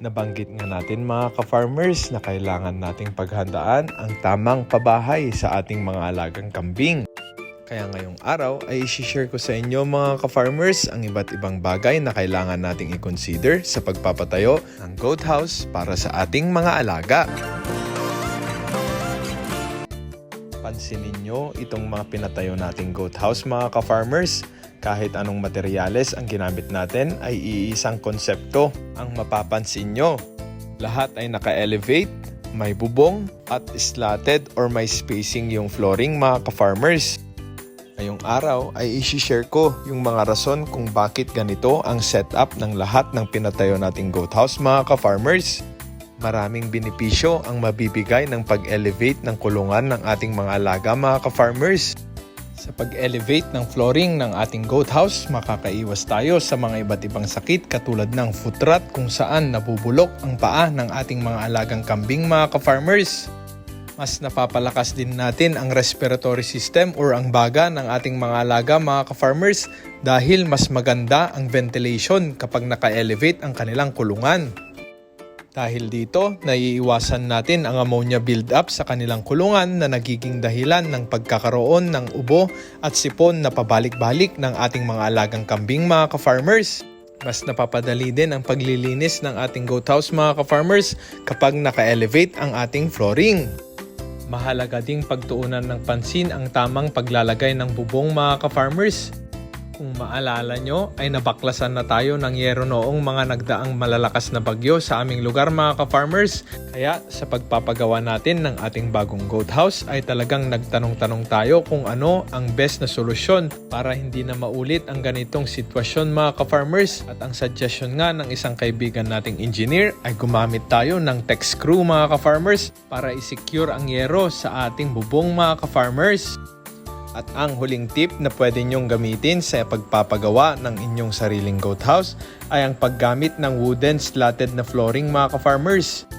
Nabanggit nga natin mga ka-farmers na kailangan nating paghandaan ang tamang pabahay sa ating mga alagang kambing. Kaya ngayong araw ay i-share ko sa inyo mga ka-farmers ang iba't ibang bagay na kailangan nating i-consider sa pagpapatayo ng goat house para sa ating mga alaga. Pansinin nyo itong mga pinatayo nating goat house mga ka-farmers. Kahit anong materyales ang ginamit natin ay iisang konsepto ang mapapansin nyo. Lahat ay naka-elevate, may bubong at slatted or may spacing yung flooring mga ka-farmers. Ngayong araw ay i-share ko yung mga rason kung bakit ganito ang setup ng lahat ng pinatayo nating goat house mga ka-farmers. Maraming benepisyo ang mabibigay ng pag-elevate ng kulungan ng ating mga alaga mga ka-farmers. Sa pag-elevate ng flooring ng ating goat house, makakaiwas tayo sa mga iba't ibang sakit katulad ng foot rot kung saan nabubulok ang paa ng ating mga alagang kambing mga ka-farmers. Mas napapalakas din natin ang respiratory system or ang baga ng ating mga alaga mga ka-farmers dahil mas maganda ang ventilation kapag naka-elevate ang kanilang kulungan. Dahil dito, naiiwasan natin ang ammonia build-up sa kanilang kulungan na nagiging dahilan ng pagkakaroon ng ubo at sipon na pabalik-balik ng ating mga alagang kambing mga ka-farmers. Mas napapadali din ang paglilinis ng ating goat house mga ka-farmers kapag naka-elevate ang ating flooring. Mahalaga ding pagtuunan ng pansin ang tamang paglalagay ng bubong mga ka-farmers. Kung maalala nyo ay nabaklasan na tayo ng yero noong mga nagdaang malalakas na bagyo sa aming lugar mga ka-farmers. Kaya sa pagpapagawa natin ng ating bagong goat house ay talagang nagtanong-tanong tayo kung ano ang best na solusyon para hindi na maulit ang ganitong sitwasyon mga ka-farmers. At ang suggestion nga ng isang kaibigan nating engineer ay gumamit tayo ng tech screw mga ka-farmers para i-secure ang yero sa ating bubong mga ka-farmers. At ang huling tip na pwede nyong gamitin sa pagpapagawa ng inyong sariling goat house ay ang paggamit ng wooden slatted na flooring mga ka-farmers.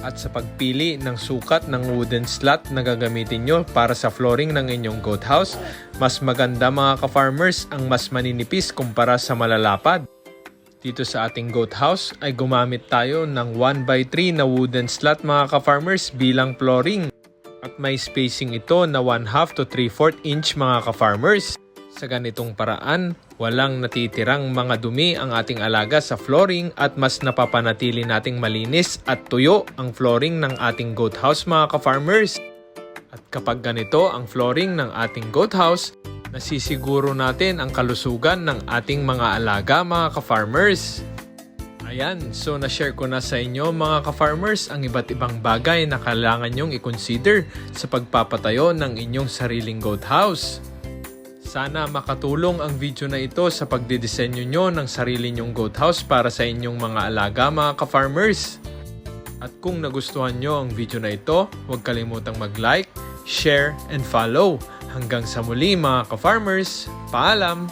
At sa pagpili ng sukat ng wooden slat na gagamitin nyo para sa flooring ng inyong goat house, mas maganda mga ka-farmers ang mas maninipis kumpara sa malalapad. Dito sa ating goat house ay gumamit tayo ng 1x3 na wooden slat mga ka-farmers bilang flooring. At may spacing ito na 1/2 to 3/4 inch mga ka-farmers. Sa ganitong paraan, walang natitirang mga dumi ang ating alaga sa flooring at mas napapanatili nating malinis at tuyo ang flooring ng ating goat house mga ka-farmers. At kapag ganito ang flooring ng ating goat house, nasisiguro natin ang kalusugan ng ating mga alaga mga ka-farmers. Ayan, so na-share ko na sa inyo mga ka-farmers ang iba't ibang bagay na kailangan nyong i-consider sa pagpapatayo ng inyong sariling goat house. Sana makatulong ang video na ito sa pagdidisenyo nyo ng sarili nyong goat house para sa inyong mga alaga mga ka-farmers. At kung nagustuhan nyo ang video na ito, huwag kalimutang mag-like, share, and follow. Hanggang sa muli mga ka-farmers, paalam!